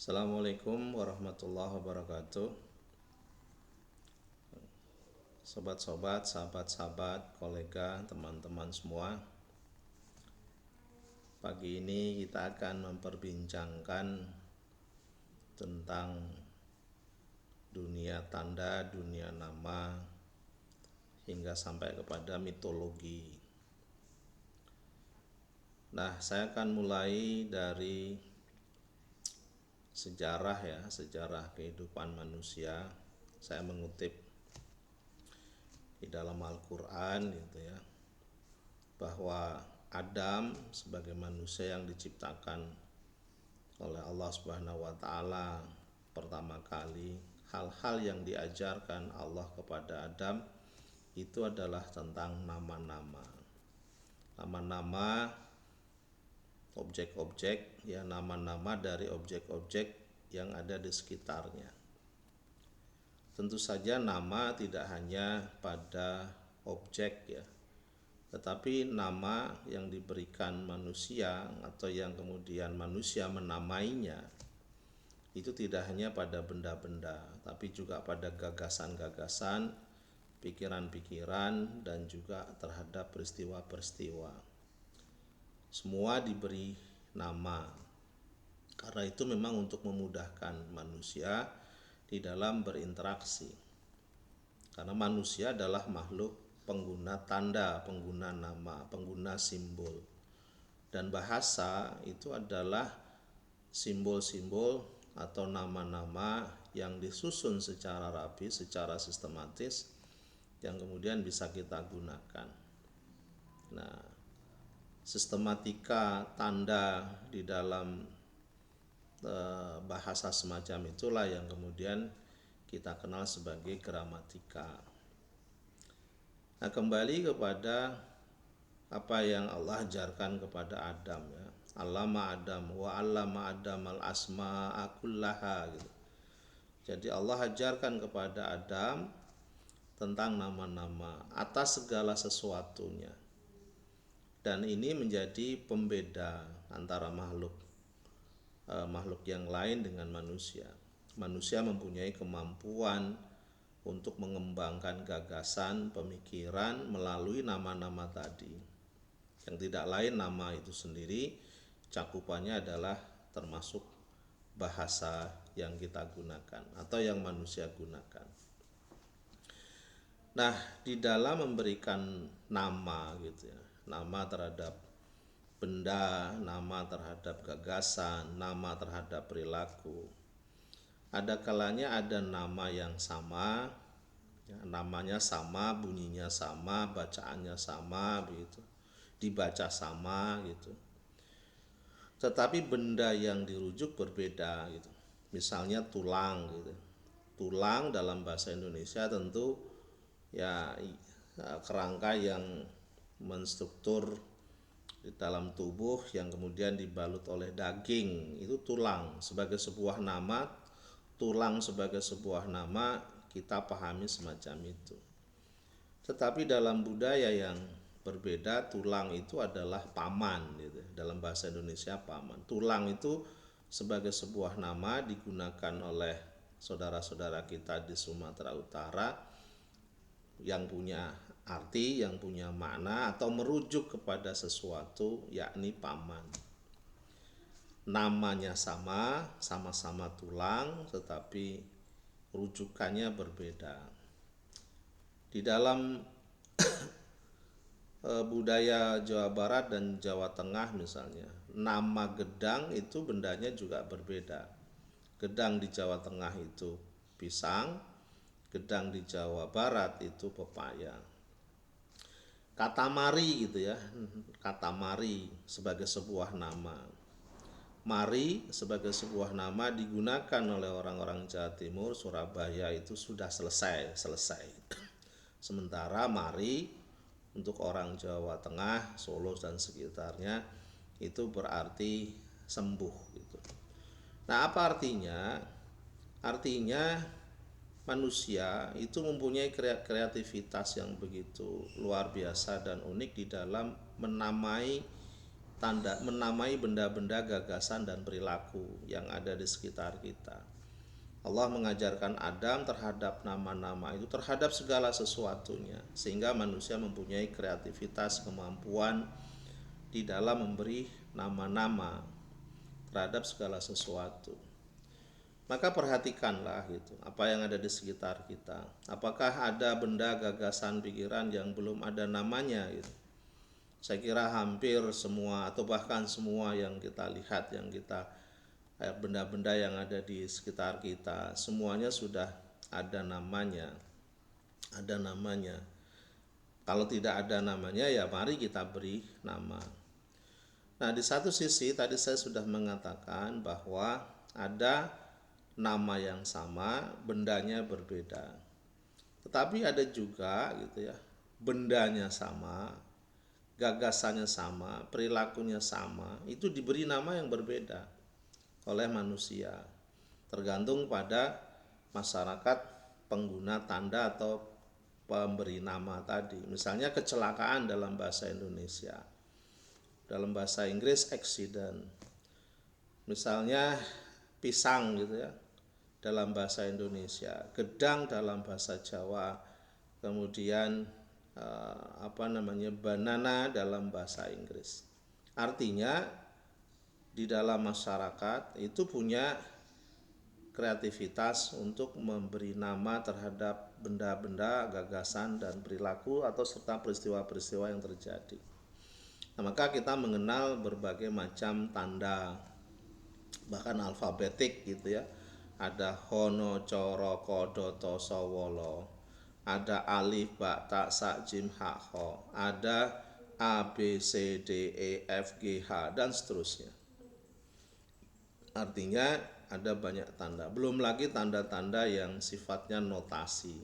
Assalamualaikum warahmatullahi wabarakatuh. Sobat-sobat, sahabat-sahabat, kolega, teman-teman semua. Pagi ini kita akan memperbincangkan tentang dunia tanda, dunia nama, hingga sampai kepada mitologi. Nah, saya akan mulai dari sejarah kehidupan manusia. Saya mengutip di dalam Al-Qur'an gitu ya, bahwa Adam sebagai manusia yang diciptakan oleh Allah Subhanahu wa taala pertama kali, hal-hal yang diajarkan Allah kepada Adam itu adalah tentang nama-nama. Nama-nama objek-objek, ya, nama-nama dari objek-objek yang ada di sekitarnya. Tentu saja nama tidak hanya pada objek ya, tetapi nama yang diberikan manusia atau yang kemudian manusia menamainya itu tidak hanya pada benda-benda, tapi juga pada gagasan-gagasan, pikiran-pikiran, dan juga terhadap peristiwa-peristiwa. Semua diberi nama. Karena itu memang untuk memudahkan manusia di dalam berinteraksi. Karena manusia adalah makhluk pengguna tanda, pengguna nama, pengguna simbol. Dan bahasa itu adalah simbol-simbol atau nama-nama yang disusun secara rapi, secara sistematis, yang kemudian bisa kita gunakan. Nah, sistematika tanda di dalam bahasa semacam itulah yang kemudian kita kenal sebagai gramatika. Nah, kembali kepada apa yang Allah ajarkan kepada Adam ya. Allama Adam wa allama Adam al asma'a kullaha gitu. Jadi Allah ajarkan kepada Adam tentang nama-nama atas segala sesuatunya. Dan ini menjadi pembeda antara makhluk yang lain dengan manusia. Manusia mempunyai kemampuan untuk mengembangkan gagasan, pemikiran melalui nama-nama tadi. Yang tidak lain nama itu sendiri cakupannya adalah termasuk bahasa yang kita gunakan atau yang manusia gunakan. Nah, di dalam memberikan nama gitu ya, nama terhadap benda, nama terhadap gagasan, nama terhadap perilaku, ada kalanya ada nama yang sama ya, namanya sama, bunyinya sama, bacaannya sama begitu, dibaca sama gitu, tetapi benda yang dirujuk berbeda gitu. Misalnya tulang gitu. Tulang dalam bahasa Indonesia tentu ya kerangka yang menstruktur di dalam tubuh yang kemudian dibalut oleh daging, itu tulang sebagai sebuah nama. Tulang sebagai sebuah nama kita pahami semacam itu. Tetapi dalam budaya yang berbeda, tulang itu adalah paman gitu. Dalam bahasa Indonesia paman. Tulang itu sebagai sebuah nama digunakan oleh saudara-saudara kita di Sumatera Utara yang punya arti, yang punya makna atau merujuk kepada sesuatu, yakni paman. Namanya sama, sama-sama tulang, tetapi rujukannya berbeda. Di dalam budaya Jawa Barat dan Jawa Tengah misalnya, nama gedang itu bendanya juga berbeda. Gedang di Jawa Tengah itu pisang, gedang di Jawa Barat itu pepaya. Kata mari gitu ya, kata mari sebagai sebuah nama. Mari sebagai sebuah nama digunakan oleh orang-orang Jawa Timur, Surabaya itu sudah selesai. Sementara mari untuk orang Jawa Tengah, Solo dan sekitarnya itu berarti sembuh gitu. Nah, apa artinya? Artinya manusia itu mempunyai kreativitas yang begitu luar biasa dan unik di dalam menamai menamai benda-benda, gagasan dan perilaku yang ada di sekitar kita. Allah mengajarkan Adam terhadap nama-nama itu, terhadap segala sesuatunya, sehingga manusia mempunyai kreativitas, kemampuan di dalam memberi nama-nama terhadap segala sesuatu. Maka perhatikanlah gitu, apa yang ada di sekitar kita. Apakah ada benda, gagasan, pikiran yang belum ada namanya gitu. Saya kira hampir semua atau bahkan semua yang kita lihat, yang kita benda-benda yang ada di sekitar kita, semuanya sudah ada namanya. Ada namanya. Kalau tidak ada namanya, ya mari kita beri nama. Nah, di satu sisi tadi saya sudah mengatakan bahwa ada nama yang sama, bendanya berbeda. Tetapi ada juga gitu ya, bendanya sama, gagasannya sama, perilakunya sama, itu diberi nama yang berbeda oleh manusia, tergantung pada masyarakat pengguna tanda atau pemberi nama tadi. Misalnya kecelakaan dalam bahasa Indonesia, dalam bahasa Inggris accident. Misalnya pisang gitu ya dalam bahasa Indonesia, gedang dalam bahasa Jawa, kemudian banana dalam bahasa Inggris. Artinya di dalam masyarakat itu punya kreativitas untuk memberi nama terhadap benda-benda, gagasan dan perilaku atau serta peristiwa-peristiwa yang terjadi. Nah, maka kita mengenal berbagai macam tanda, bahkan alfabetik gitu ya. Ada hono, coro, kodo, toso, wolo. Ada alif, ba, ta, sa, jim, ha, ho. Ada A, B, C, D, E, F, G, H dan seterusnya. Artinya ada banyak tanda. Belum lagi tanda-tanda yang sifatnya notasi.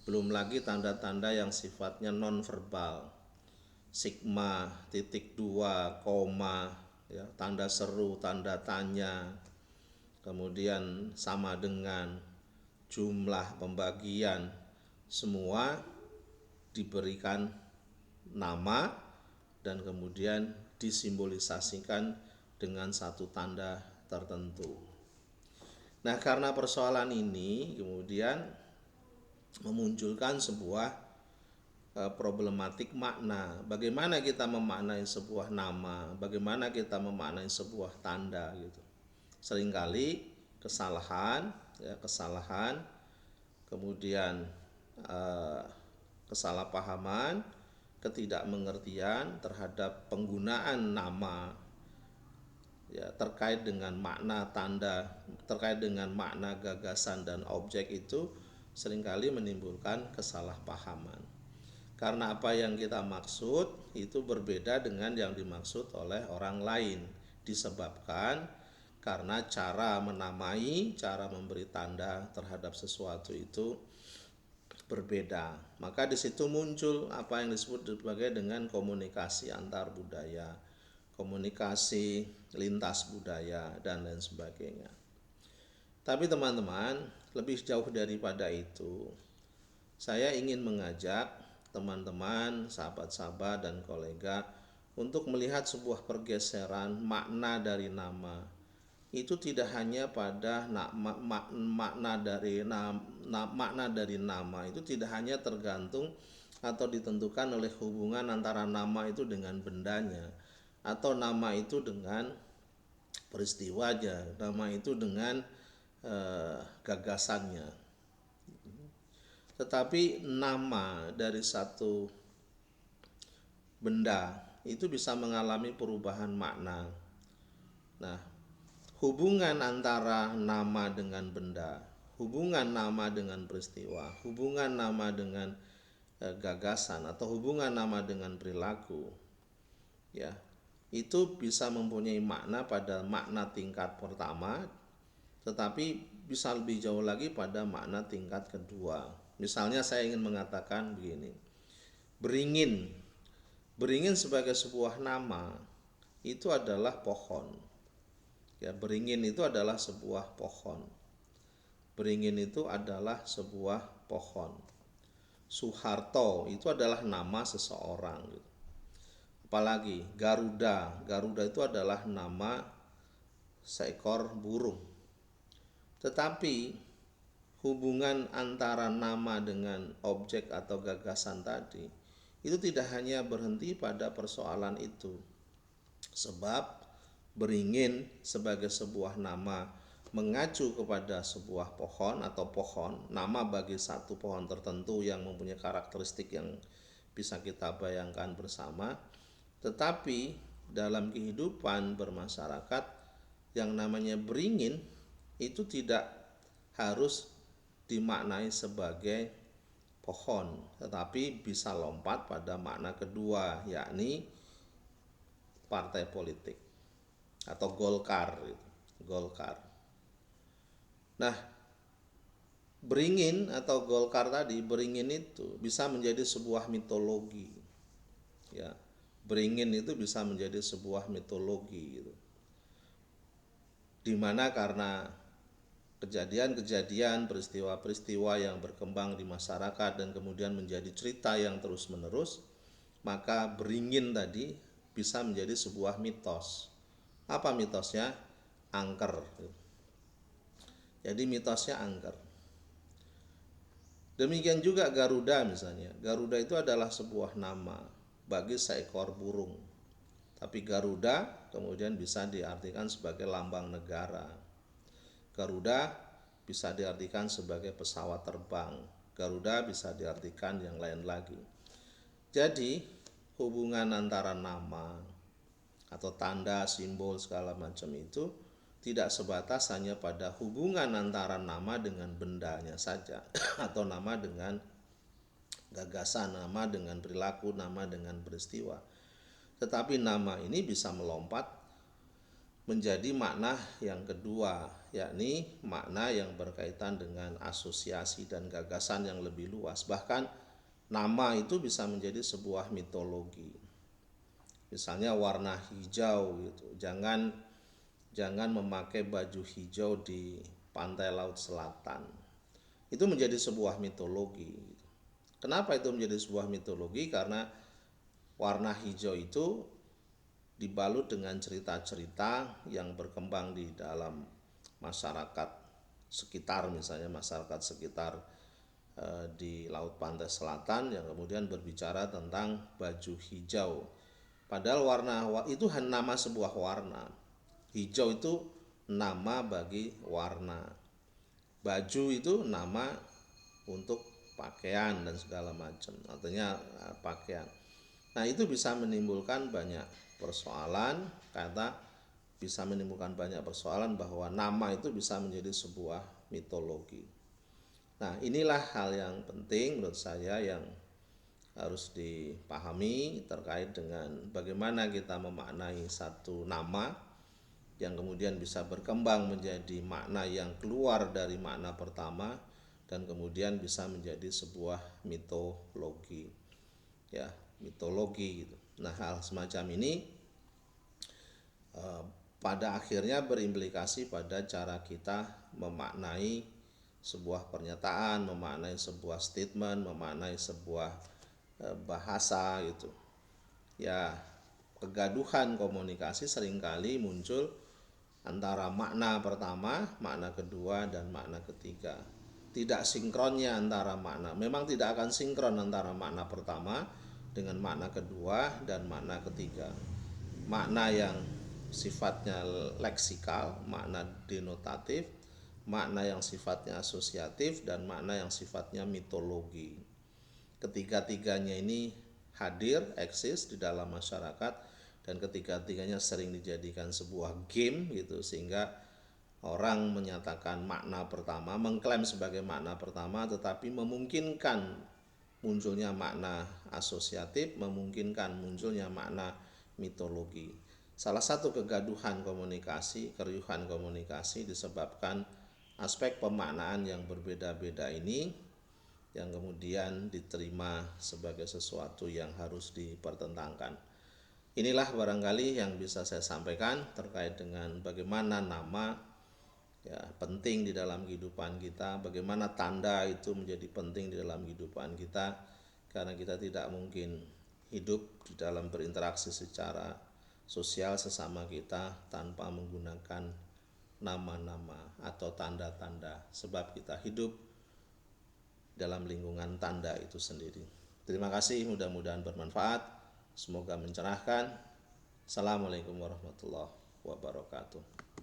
Belum lagi tanda-tanda yang sifatnya nonverbal. Sigma, titik dua, koma, ya, tanda seru, tanda tanya, kemudian sama dengan, jumlah, pembagian, semua diberikan nama dan kemudian disimbolisasikan dengan satu tanda tertentu. Nah, karena persoalan ini kemudian memunculkan sebuah problematik makna. Bagaimana kita memaknai sebuah nama, bagaimana kita memaknai sebuah tanda gitu. Seringkali kesalahan, kemudian kesalahpahaman, ketidakmengertian terhadap penggunaan nama ya, terkait dengan makna tanda, terkait dengan makna gagasan dan objek itu seringkali menimbulkan kesalahpahaman. Karena apa yang kita maksud itu berbeda dengan yang dimaksud oleh orang lain, disebabkan karena cara menamai, cara memberi tanda terhadap sesuatu itu berbeda. Maka di situ muncul apa yang disebut sebagai dengan komunikasi antar budaya, komunikasi lintas budaya dan lain sebagainya. Tapi teman-teman, lebih jauh daripada itu, saya ingin mengajak teman-teman, sahabat-sahabat dan kolega untuk melihat sebuah pergeseran makna dari nama. Itu tidak hanya pada makna dari nama itu tidak hanya tergantung atau ditentukan oleh hubungan antara nama itu dengan bendanya, atau nama itu dengan peristiwanya, nama itu dengan gagasannya. Tetapi nama dari satu benda itu bisa mengalami perubahan makna. Nah, hubungan antara nama dengan benda, hubungan nama dengan peristiwa, hubungan nama dengan gagasan atau hubungan nama dengan perilaku, ya, itu bisa mempunyai makna pada makna tingkat pertama, tetapi bisa lebih jauh lagi pada makna tingkat kedua. Misalnya saya ingin mengatakan begini, beringin. Beringin sebagai sebuah nama itu adalah pohon. Ya, beringin itu adalah sebuah pohon. Beringin itu adalah sebuah pohon. Soeharto itu adalah nama seseorang. Apalagi Garuda. Garuda itu adalah nama seekor burung. Tetapi hubungan antara nama dengan objek atau gagasan tadi itu tidak hanya berhenti pada persoalan itu. Sebab beringin sebagai sebuah nama mengacu kepada sebuah pohon atau pohon, nama bagi satu pohon tertentu yang mempunyai karakteristik yang bisa kita bayangkan bersama. Tetapi dalam kehidupan bermasyarakat, yang namanya beringin itu tidak harus dimaknai sebagai pohon, tetapi bisa lompat pada makna kedua, yakni partai politik atau Golkar. Golkar. Nah, beringin atau Golkar tadi, beringin itu bisa menjadi sebuah mitologi. Ya, beringin itu bisa menjadi sebuah mitologi gitu. Dimana karena kejadian-kejadian, peristiwa-peristiwa yang berkembang di masyarakat dan kemudian menjadi cerita yang terus-menerus, maka beringin tadi bisa menjadi sebuah mitos. Apa mitosnya? Angker. Jadi mitosnya angker. Demikian juga Garuda misalnya. Garuda itu adalah sebuah nama bagi seekor burung. Tapi Garuda kemudian bisa diartikan sebagai lambang negara. Garuda bisa diartikan sebagai pesawat terbang. Garuda bisa diartikan yang lain lagi. Jadi hubungan antara nama atau tanda, simbol segala macam itu tidak sebatas hanya pada hubungan antara nama dengan bendanya saja atau nama dengan gagasan, nama dengan perilaku, nama dengan peristiwa. Tetapi nama ini bisa melompat menjadi makna yang kedua, yakni makna yang berkaitan dengan asosiasi dan gagasan yang lebih luas. Bahkan nama itu bisa menjadi sebuah mitologi. Misalnya warna hijau gitu. Jangan memakai baju hijau di pantai laut selatan. Itu menjadi sebuah mitologi. Kenapa itu menjadi sebuah mitologi? Karena warna hijau itu dibalut dengan cerita-cerita yang berkembang di dalam masyarakat sekitar, misalnya masyarakat sekitar di laut pantai selatan yang kemudian berbicara tentang baju hijau. Padahal warna itu nama sebuah warna. Hijau itu nama bagi warna. Baju itu nama untuk pakaian dan segala macam. Artinya pakaian. Nah, itu bisa menimbulkan banyak persoalan, bisa menimbulkan banyak persoalan bahwa nama itu bisa menjadi sebuah mitologi. Nah, inilah hal yang penting menurut saya yang harus dipahami terkait dengan bagaimana kita memaknai satu nama yang kemudian bisa berkembang menjadi makna yang keluar dari makna pertama dan kemudian bisa menjadi sebuah mitologi. Ya, mitologi gitu. Nah, hal semacam ini pada akhirnya berimplikasi pada cara kita memaknai sebuah pernyataan, memaknai sebuah statement, memaknai sebuah bahasa gitu. Ya, kegaduhan komunikasi seringkali muncul antara makna pertama, makna kedua, dan makna ketiga. Tidak sinkronnya antara makna, memang tidak akan sinkron antara makna pertama dengan makna kedua dan makna ketiga. Makna yang sifatnya leksikal, makna denotatif, makna yang sifatnya asosiatif, dan makna yang sifatnya mitologi. Ketiga-tiganya ini hadir, eksis di dalam masyarakat, dan ketiga-tiganya sering dijadikan sebuah game gitu, sehingga orang menyatakan makna pertama, mengklaim sebagai makna pertama, tetapi memungkinkan munculnya makna asosiatif, memungkinkan munculnya makna mitologi. Salah satu kegaduhan komunikasi, keriuhan komunikasi disebabkan aspek pemaknaan yang berbeda-beda ini yang kemudian diterima sebagai sesuatu yang harus dipertentangkan. Inilah barangkali yang bisa saya sampaikan terkait dengan bagaimana nama ya penting di dalam kehidupan kita, bagaimana tanda itu menjadi penting di dalam kehidupan kita, karena kita tidak mungkin hidup di dalam berinteraksi secara sosial sesama kita tanpa menggunakan nama-nama atau tanda-tanda, sebab kita hidup dalam lingkungan tanda itu sendiri. Terima kasih, mudah-mudahan bermanfaat, semoga mencerahkan. Assalamualaikum warahmatullahi wabarakatuh.